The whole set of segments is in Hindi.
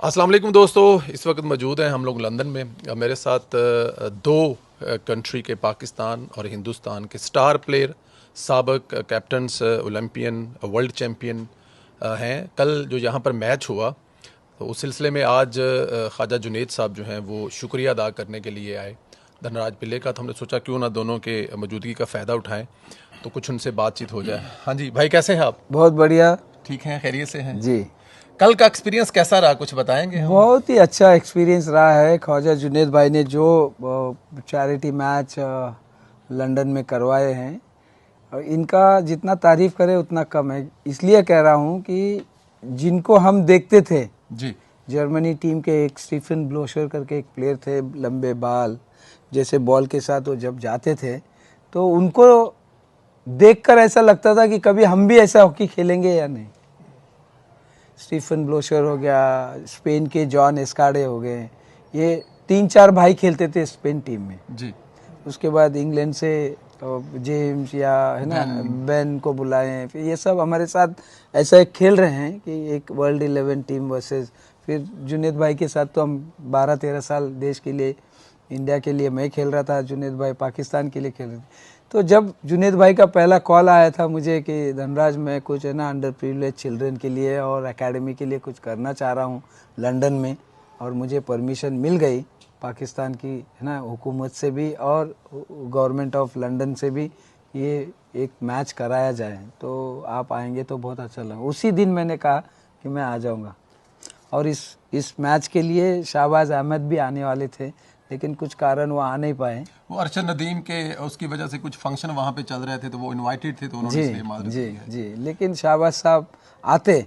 अस्सलाम वालेकुम दोस्तों, इस वक्त मौजूद हैं हम लोग लंदन में। मेरे साथ दो कंट्री के, पाकिस्तान और हिंदुस्तान के स्टार प्लेयर, साबिक कैप्टन्स, ओलंपियन, वर्ल्ड चैम्पियन हैं। कल जो यहाँ पर मैच हुआ तो उस सिलसिले में आज ख्वाजा जुनैद साहब जो हैं वो शुक्रिया अदा करने के लिए आए धनराज पिल्ले का। तो हमने सोचा क्यों ना दोनों के मौजूदगी का फ़ायदा उठाएं, तो कुछ उनसे बातचीत हो जाए। हाँ जी भाई, कैसे हैं आप? बहुत बढ़िया। ठीक हैं, खैरियत से हैं जी। कल का एक्सपीरियंस कैसा रहा, कुछ बताएंगे हम? बहुत ही अच्छा एक्सपीरियंस रहा है। ख्वाजा जुनैद भाई ने जो चैरिटी मैच लंदन में करवाए हैं, और इनका जितना तारीफ करें उतना कम है। इसलिए कह रहा हूँ कि जिनको हम देखते थे, जी, जर्मनी टीम के एक स्टीफन ब्लोशर करके एक प्लेयर थे, लंबे बाल, जैसे बॉल के साथ वो जब जाते थे तो उनको देखकर ऐसा लगता था कि कभी हम भी ऐसा हॉकी खेलेंगे या नहीं। स्टीफन ब्लोशर हो गया, स्पेन के जॉन एस्काडे हो गए, ये 3-4 भाई खेलते थे स्पेन टीम में। जी, उसके बाद इंग्लैंड से जेम्स या है ना बेन को बुलाए, फिर ये सब हमारे साथ ऐसा खेल रहे हैं कि एक वर्ल्ड 11 टीम वर्सेस। फिर जुनैद भाई के साथ तो हम 12-13 साल देश के लिए, इंडिया के लिए मैं खेल रहा था, जुनैद भाई पाकिस्तान के लिए खेल रहे थे। तो जब जुनैद भाई का पहला कॉल आया था मुझे कि धनराज मैं कुछ है ना अंडर प्रिविलेज चिल्ड्रन के लिए और एकेडमी के लिए कुछ करना चाह रहा हूँ लंदन में, और मुझे परमिशन मिल गई पाकिस्तान की है ना हुकूमत से भी और गवर्नमेंट ऑफ लंदन से भी, ये एक मैच कराया जाए तो आप आएंगे तो बहुत अच्छा लगा। उसी दिन मैंने कहा कि मैं आ जाऊँगा। और इस मैच के लिए शाहबाज अहमद भी आने वाले थे, लेकिन कुछ कारण वो आ नहीं पाए। वो अरशद नदीम के उसकी वजह से कुछ फंक्शन वहाँ पे चल रहे थे तो वो इनवाइटेड थे, तो उन्होंने इसलिए माजरत जी की है। जी, लेकिन शाहबाज साहब आते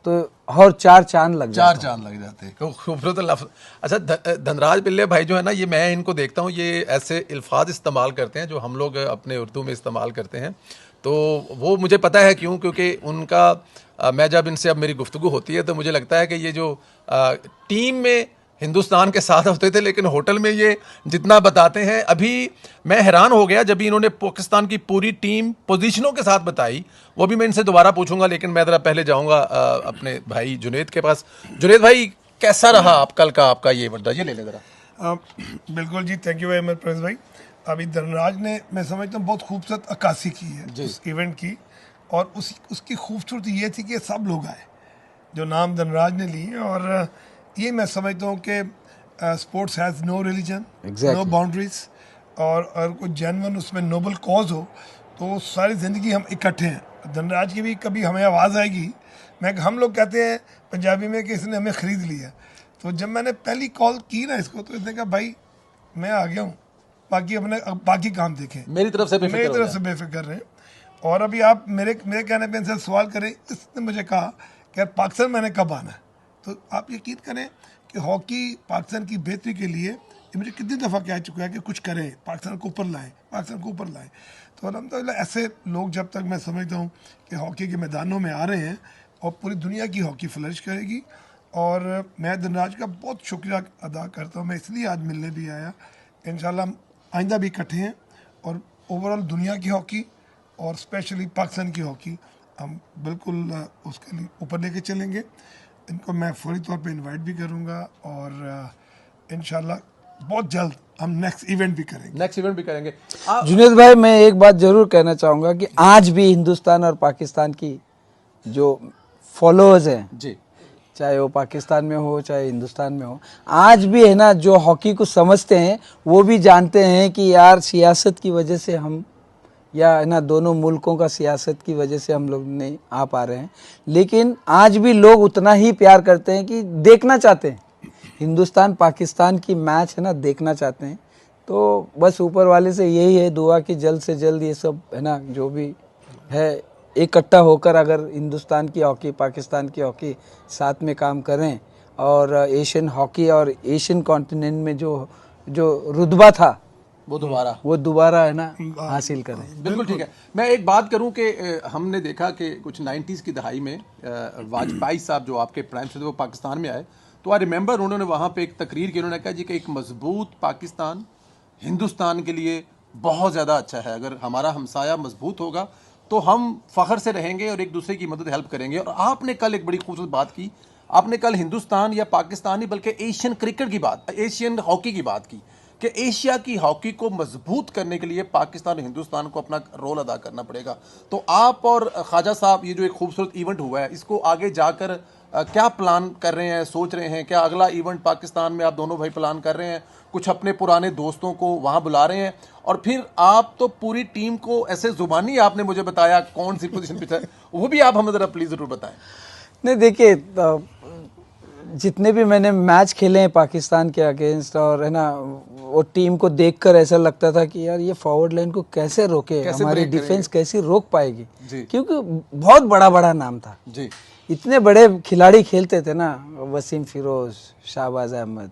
तो और 4 चांद लग चार जाते। चांद लग जाते। खूबसूरत लफ्ज। अच्छा, धनराज पिल्ले भाई जो है ना, ये मैं इनको देखता हूँ, ये ऐसे अल्फाज इस्तेमाल करते हैं जो हम लोग अपने उर्दू में इस्तेमाल करते हैं। तो वो मुझे पता है क्यों, क्योंकि उनका मैं जब इनसे अब मेरी गुफ्तगू होती है तो मुझे लगता है कि ये जो टीम में हिंदुस्तान के साथ होते थे, लेकिन होटल में ये जितना बताते हैं, अभी मैं हैरान हो गया जब इन्होंने पाकिस्तान की पूरी टीम पोजीशनों के साथ बताई। वो भी मैं इनसे दोबारा पूछूंगा, लेकिन मैं ज़रा पहले जाऊंगा अपने भाई जुनैद के पास। जुनैद भाई, कैसा रहा आप कल का, आपका ये बताइए, ये ले ले ज़रा। बिल्कुल जी, thank you very much press भाई। अभी धनराज ने, मैं समझता हूँ, बहुत खूबसूरत अक्कासी की है उस इवेंट की, और उसकी खूबसूरती ये थी कि सब लोग आए जो नाम धनराज ने लिए। और ये मैं समझता हूँ कि sports has no religion, no boundaries, और कुछ जेन्युइन उसमें नोबल कॉज हो तो सारी ज़िंदगी हम इकट्ठे हैं। धनराज की भी कभी हमें आवाज़ आएगी, हम लोग कहते हैं पंजाबी में कि इसने हमें ख़रीद लिया। तो जब मैंने पहली कॉल की ना इसको, तो इसने कहा भाई मैं आ गया हूँ, बाकी काम देखें, मेरी तरफ से बेफिक्र रहे। और अभी आप मेरे कहने पे इनसे सवाल करें, इसने मुझे कहा कि यार पाकिस्तान मैंने कब आना है। तो आप यकीन करें कि हॉकी पाकिस्तान की बेहतरी के लिए ये मुझे कितनी दफ़ा कह चुका है कि कुछ करें, पाकिस्तान को ऊपर लाएं। तो अलहम्दुलिल्लाह ऐसे लोग जब तक मैं समझता हूँ कि हॉकी के मैदानों में आ रहे हैं, और पूरी दुनिया की हॉकी फ्लरिश करेगी। और मैं धनराज का बहुत शुक्रिया अदा करता हूँ। मैं इसलिए आज मिलने भी आया, इंशाल्लाह आइंदा भी इकट्ठे हैं, और ओवरऑल दुनिया की हॉकी और स्पेशली पाकिस्तान की हॉकी हम बिल्कुल उसके लिए ऊपर लेके चलेंगे। इनको मैं फौरी तौर पे इनवाइट भी करूँगा, और इंशाल्लाह बहुत जल्द हम नेक्स्ट इवेंट भी करेंगे। जुनैद भाई, मैं एक बात जरूर कहना चाहूँगा कि आज भी हिंदुस्तान और पाकिस्तान की जो फॉलोअर्स हैं जी, चाहे वो पाकिस्तान में हो चाहे हिंदुस्तान में हो, आज भी है ना जो हॉकी को समझते हैं वो भी जानते हैं कि यार सियासत की वजह से हम, या है ना दोनों मुल्कों का सियासत की वजह से हम लोग नहीं आ पा रहे हैं, लेकिन आज भी लोग उतना ही प्यार करते हैं कि देखना चाहते हैं हिंदुस्तान पाकिस्तान की मैच है ना, देखना चाहते हैं। तो बस ऊपर वाले से यही है दुआ कि जल्द से जल्द ये सब है ना जो भी है इकट्ठा होकर अगर हिंदुस्तान की हॉकी पाकिस्तान की हॉकी साथ में काम करें, और एशियन हॉकी और एशियन कॉन्टिनेंट में जो रुतबा था वो दोबारा है ना हासिल करें। बिल्कुल ठीक है। मैं एक बात करूं कि हमने देखा कि कुछ 90s की दहाई में वाजपेयी साहब जो आपके प्राइम मिनिस्टर थे वो पाकिस्तान में आए, तो आई रिमेंबर उन्होंने वहाँ पे एक तकरीर की, उन्होंने कहा जी कि एक मजबूत पाकिस्तान हिंदुस्तान के लिए बहुत ज़्यादा अच्छा है। अगर हमारा हमसाया मजबूत होगा तो हम फ़ख्र से रहेंगे और एक दूसरे की मदद हेल्प करेंगे। और आपने कल एक बड़ी खूबसूरत बात की, आपने कल हिंदुस्तान या पाकिस्तान ही बल्कि एशियन क्रिकेट की बात, एशियन हॉकी की बात की कि एशिया की हॉकी को मजबूत करने के लिए पाकिस्तान और हिंदुस्तान को अपना रोल अदा करना पड़ेगा। तो आप और ख्वाजा साहब, ये जो एक खूबसूरत इवेंट हुआ है, इसको आगे जाकर क्या प्लान कर रहे हैं, सोच रहे हैं? क्या अगला इवेंट पाकिस्तान में आप दोनों भाई प्लान कर रहे हैं? कुछ अपने पुराने दोस्तों को वहाँ बुला रहे हैं? और फिर आप तो पूरी टीम को ऐसे जुबानी आपने मुझे बताया कौन सी पोजीशन पे है, वो भी आप हमें ज़रा प्लीज़ ज़रूर बताएं। नहीं देखिए, जितने भी मैंने मैच खेले हैं पाकिस्तान के अगेंस्ट, और है ना, वो टीम को देखकर ऐसा लगता था कि यार ये फॉरवर्ड लाइन को कैसे रोके, हमारी डिफेंस कैसी रोक पाएगी, क्योंकि बहुत बड़ा बड़ा नाम था जी। इतने बड़े खिलाड़ी खेलते थे ना, वसीम फिरोज, शाहबाज अहमद,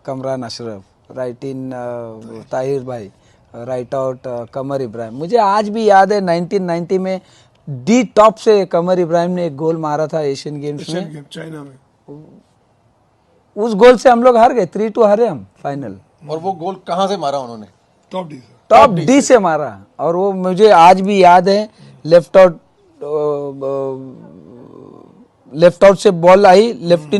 कमरान अशरफ, राइट इन ताहिर भाई, राइट आउट कमर इब्राहिम। मुझे आज भी याद है 1990 में डी टॉप से कमर इब्राहिम ने एक गोल मारा था एशियन गेम्स में, चाइना में। उस गोल से हम लोग हार गए, 3-2 हारे हम फाइनल। और वो गोल कहाँ से मारा उन्होंने? टॉप डी से। टॉप डी से मारा, और वो मुझे आज भी याद है। लेफ्ट आउट से बॉल आई, लेफ्ट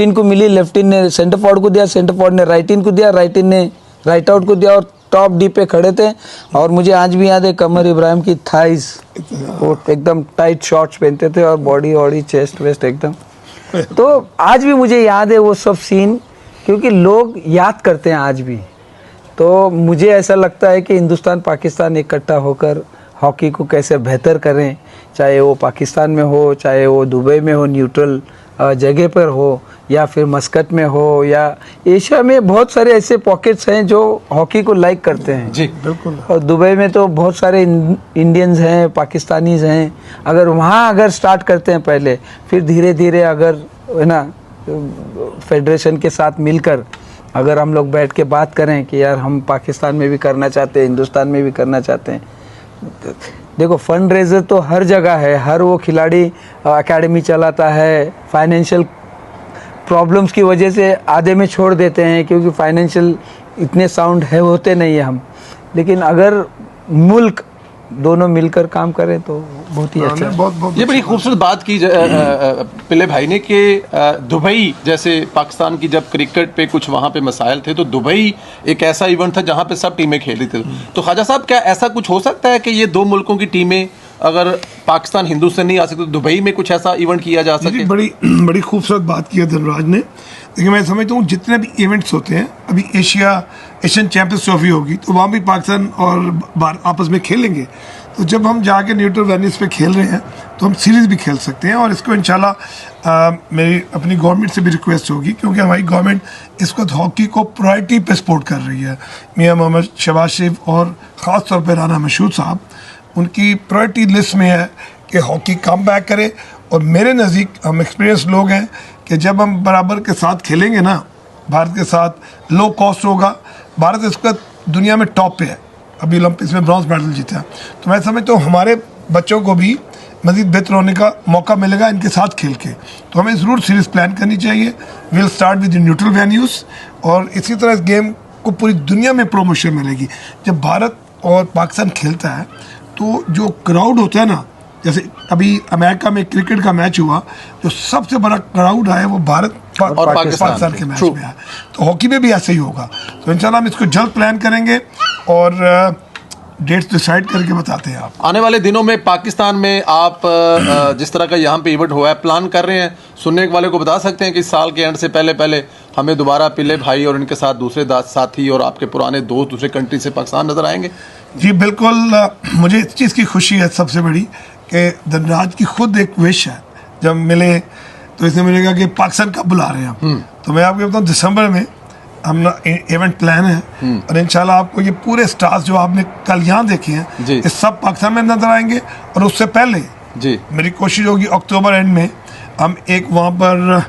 इन को मिली, लेफ्ट इन ने सेंटर फॉरवर्ड को दिया, सेंटर फॉरवर्ड ने राइट इन को दिया, राइट इन ने राइट आउट को दिया, और टॉप डी पे खड़े थे। और मुझे आज भी याद है कमर इब्राहिम की थाइस, वो एकदम टाइट शॉर्ट्स पहनते थे, और बॉडी चेस्ट वेस्ट एकदम। तो आज भी मुझे याद है वो सब सीन, क्योंकि लोग याद करते हैं आज भी। तो मुझे ऐसा लगता है कि हिंदुस्तान पाकिस्तान इकट्ठा होकर हॉकी को कैसे बेहतर करें, चाहे वो पाकिस्तान में हो, चाहे वो दुबई में हो, न्यूट्रल जगह पर हो, या फिर मस्कट में हो, या एशिया में बहुत सारे ऐसे पॉकेट्स हैं जो हॉकी को लाइक करते हैं। जी बिल्कुल। और दुबई में तो बहुत सारे इंडियंस हैं, पाकिस्तानीज हैं। अगर वहाँ स्टार्ट करते हैं पहले, फिर धीरे धीरे अगर है ना फेडरेशन के साथ मिलकर अगर हम लोग बैठ के बात करें कि यार हम पाकिस्तान में भी करना चाहते हैं, हिंदुस्तान में भी करना चाहते हैं। देखो, फंड रेजर तो हर जगह है, हर वो खिलाड़ी एकेडमी चलाता है, फाइनेंशियल प्रॉब्लम्स की वजह से आधे में छोड़ देते हैं, क्योंकि फाइनेंशियल इतने साउंड है होते नहीं है हम। लेकिन अगर मुल्क दोनों मिलकर काम करें तो बहुत ही अच्छा है। बहुत ये बड़ी खूबसूरत बात की पिल्ले भाई ने कि दुबई जैसे पाकिस्तान की जब क्रिकेट पे कुछ वहाँ पे मसाइल थे, तो दुबई एक ऐसा इवेंट था जहाँ पे सब टीमें खेल रही थी। तो ख्वाजा साहब, क्या ऐसा कुछ हो सकता है कि ये दो मुल्कों की टीमें, अगर पाकिस्तान हिंदुस्तान नहीं आ सकते, तो दुबई में कुछ ऐसा इवेंट किया जा सके? बड़ी खूबसूरत बात की है धनराज ने। देखिए, मैं समझता हूँ जितने भी इवेंट्स होते हैं, अभी एशियन चैंपियंस ट्रॉफी होगी तो वहाँ भी पाकिस्तान और आपस में खेलेंगे। तो जब हम जाके न्यूट्रल वेन्यूज़ पे खेल रहे हैं तो हम सीरीज़ भी खेल सकते हैं। और इसको इंशाल्लाह मेरी अपनी गवर्नमेंट से भी रिक्वेस्ट होगी, क्योंकि हमारी गवर्नमेंट इसको हॉकी को प्रायोरिटी पे सपोर्ट कर रही है। मियाँ मोहम्मद शहबाज शरीफ और ख़ास तौर पर राना मशहूद साहब, उनकी प्रायोरिटी लिस्ट में है कि हॉकी कम बैक करे। और मेरे नज़दीक हम एक्सपीरियंस लोग हैं कि जब हम बराबर के साथ खेलेंगे ना, भारत के साथ लो कॉस्ट होगा। भारत इस वक्त दुनिया में टॉप पे है, अभी ओलंपिक्स में ब्रॉन्ज मेडल जीता है। तो मैं समझता हूँ हमारे बच्चों को भी मज़ीद बेहतर होने का मौका मिलेगा इनके साथ खेल के। तो हमें ज़रूर सीरीज़ प्लान करनी चाहिए। Will start with neutral venues, और इसी तरह इस गेम को पूरी दुनिया में प्रमोशन मिलेगी। जब भारत और पाकिस्तान खेलता है तो जो क्राउड होता है ना, जैसे अभी अमेरिका में क्रिकेट का मैच हुआ, जो सबसे बड़ा क्राउड आया वो भारत और पाकिस्तान के मैच में आया। तो हॉकी में भी ऐसे ही होगा। तो इंशाल्लाह हम इसको जल्द प्लान करेंगे और डेट्स डिसाइड करके बताते हैं आपको। आने वाले दिनों में पाकिस्तान में आप जिस तरह का यहाँ पे इवेंट हुआ है, प्लान कर रहे हैं, सुनने वाले को बता सकते हैं कि इस साल के एंड से पहले हमें दोबारा पिल्ले भाई और इनके साथ दूसरे साथी और आपके पुराने दोस्त दूसरे कंट्री से पाकिस्तान नजर आएंगे? जी बिल्कुल। मुझे इस चीज़ की खुशी है सबसे बड़ी कि धनराज की खुद एक विश है, जब मिले तो इसने मुझे कहा कि पाकिस्तान कब बुला रहे हैं हम। तो मैं आपको बताऊँ, दिसंबर में हम ना इवेंट प्लान है, और इंशाल्लाह आपको ये पूरे स्टार्स जो आपने कल यहाँ देखे हैं ये सब पाकिस्तान में नजर आएंगे। और उससे पहले जी मेरी कोशिश होगी अक्टूबर एंड में हम एक वहाँ पर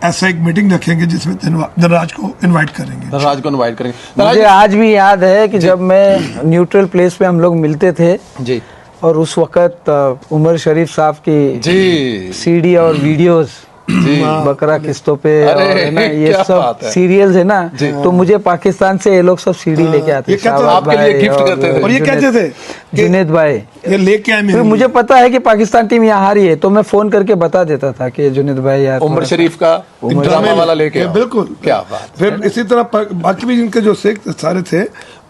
ऐसा एक मीटिंग रखेंगे जिसमें धनराज को इनवाइट करेंगे। मुझे आज भी याद है कि जब मैं न्यूट्रल प्लेस पे हम लोग मिलते थे जी, और उस वक्त उमर शरीफ साहब की जी सीडी और वीडियोस बकरा किस्तों पे, अरे, और है ना ये क्या सब बात है। सीरियल्स है ना, तो मुझे पाकिस्तान से ये लोग सब सीडी लेके आते ये क्या शाहबाज आपके लिए भाई गिफ्ट करते थे। और ये कहते थे जुनेद भाई, ये लेके आए फिर मेरे मुझे पता है कि पाकिस्तान टीम यहाँ हारी है तो मैं फोन करके बता देता था कि जुनेद भाई यार उमर शरीफ का ड्रामा वाला लेके ये आओ। बिल्कुल। क्या बात। फिर इसी तरह बाकी भी जिनके जो शेख सारे थे,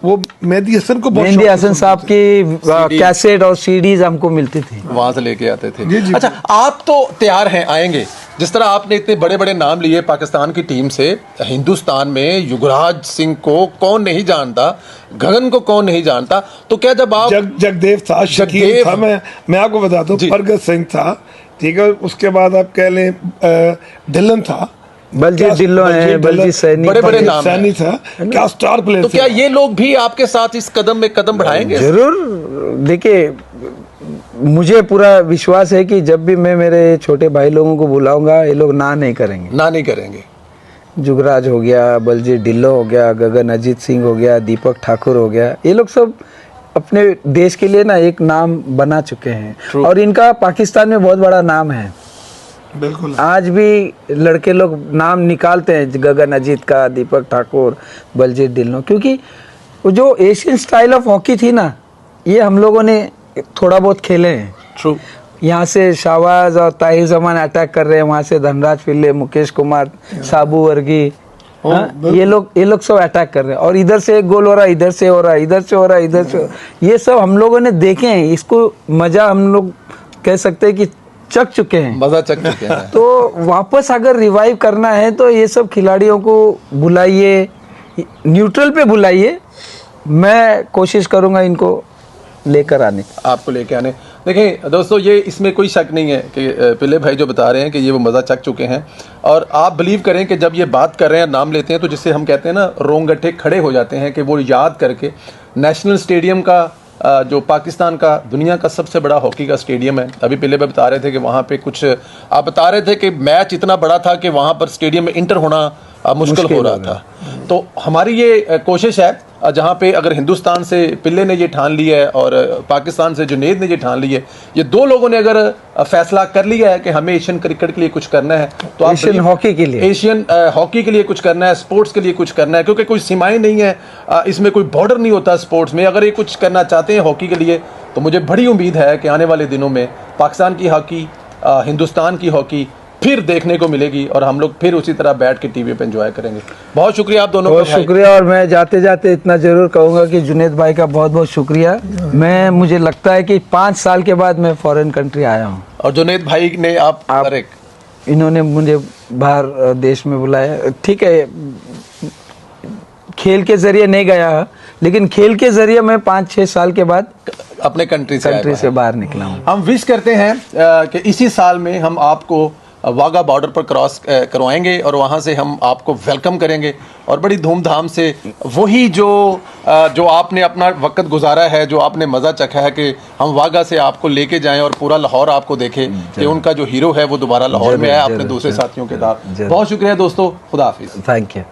वो मेहदी हसन को बहुत मेहंदी शौक हसन था साहब की कैसेट और सीडीज हमको मिलती थी। वहां से लेके आते थे। जी, जी। अच्छा, आप तो तैयार हैं, आएंगे। जिस तरह आपने इतने बड़े बड़े नाम लिए पाकिस्तान की टीम से, हिंदुस्तान में युवराज सिंह को कौन नहीं जानता, गगन को कौन नहीं जानता, तो क्या जब आप जगदेव था, शकील जगदेव- था, मैं आपको बताता हूँ, जी। परगत सिंह था, ठीक है, उसके बाद आप कह लें ढिल्लन था, बलजीत ढिल्लों है, बलजीत सैनी, बड़े-बड़े नाम हैं। सैनी था, क्या स्टार प्लेयर तो क्या ये लोग भी आपके साथ इस कदम में कदम बढ़ाएंगे? जरूर। देखिए, मुझे पूरा विश्वास है कि जब भी मैं मेरे छोटे भाई लोगों को बुलाऊंगा ये लोग ना नहीं करेंगे। ना नहीं करेंगे। जुगराज हो गया, बलजीत ढिल्लो हो गया, गगन अजीत सिंह हो गया, दीपक ठाकुर हो गया, ये लोग सब अपने देश के लिए ना एक नाम बना चुके हैं और इनका पाकिस्तान में बहुत बड़ा नाम है। बिल्कुल। आज भी लड़के लोग नाम निकालते हैं गगन अजीत का, दीपक ठाकुर, बलजीत ढिल्लो, क्योंकि वो जो एशियन स्टाइल ऑफ हॉकी थी ना, ये हम लोगों ने थोड़ा बहुत खेले हैं। ट्रू। यहाँ से शाहबाज और ताहिर जमान अटैक कर रहे हैं, वहाँ से धनराज पिल्ले, मुकेश कुमार, साबू वर्गी, हाँ, ये लोग सब अटैक कर रहे हैं और इधर से एक गोल हो रहा है, इधर से हो रहा है, इधर से हो रहा है, इधर से ये सब हम लोगों ने देखे हैं। इसको मजा हम लोग कह सकते हैं कि चख चुके हैं। मजा चख चुके हैं। तो वापस अगर रिवाइव करना है तो ये सब खिलाड़ियों को बुलाइए, न्यूट्रल पे बुलाइए, मैं कोशिश करूंगा इनको लेकर आने। आपको लेके आने। देखिए दोस्तों, ये इसमें कोई शक नहीं है कि पिल्ले भाई जो बता रहे हैं कि ये वो मज़ा चख चुके हैं, और आप बिलीव करें कि जब ये बात कर रहे हैं, नाम लेते हैं, तो जिससे हम कहते हैं ना, रोंगटे खड़े हो जाते हैं कि वो याद करके नेशनल स्टेडियम का, जो पाकिस्तान का दुनिया का सबसे बड़ा हॉकी का स्टेडियम है। अभी पिल्ले भाई बता रहे थे कि वहाँ पे कुछ, आप बता रहे थे कि मैच इतना बड़ा था कि वहाँ पर स्टेडियम में इंटर होना मुश्किल हो रहा था। तो हमारी ये कोशिश है, जहाँ पे अगर हिंदुस्तान से पिल्ले ने ये ठान लिया है और पाकिस्तान से जुनेद ने ये ठान ली है, ये दो लोगों ने अगर फैसला कर लिया है कि हमें एशियन क्रिकेट के लिए कुछ करना है, तो आप एशियन हॉकी के लिए, एशियन हॉकी के लिए कुछ करना है, स्पोर्ट्स के लिए कुछ करना है, क्योंकि कोई सीमाएं नहीं है, इसमें कोई बॉर्डर नहीं होता स्पोर्ट्स में। अगर ये कुछ करना चाहते हैं हॉकी के लिए, तो मुझे बड़ी उम्मीद है कि आने वाले दिनों में पाकिस्तान की हॉकी, हिंदुस्तान की हॉकी फिर देखने को मिलेगी और हम लोग फिर उसी तरह बैठ के टीवी पे एंजॉय करेंगे। बहुत शुक्रिया आप दोनों का बहुत भाई। शुक्रिया। और मैं जाते जाते इतना जरूर कहूँगा कि जुनेद भाई का बहुत बहुत शुक्रिया। मुझे लगता है कि 5 साल के बाद मैं फॉरेन कंट्री आया हूँ और जुनेद भाई ने आप इन्होंने मुझे बाहर देश में बुलाया। ठीक है, खेल के जरिए नहीं गया, लेकिन खेल के जरिए मैं 5-6 साल के बाद अपने कंट्री से बाहर निकला हूँ। हम विश करते हैं कि इसी साल में हम आपको वाघा बॉर्डर पर क्रॉस करवाएंगे और वहाँ से हम आपको वेलकम करेंगे और बड़ी धूमधाम से वही जो आपने अपना वक्त गुजारा है, जो आपने मज़ा चखा है, कि हम वाघा से आपको लेके जाएं और पूरा लाहौर आपको देखें कि उनका जो हीरो है वो दोबारा लाहौर में आया अपने दूसरे साथियों के साथ। बहुत शुक्रिया दोस्तों, खुदा हाफिज़। Thank you.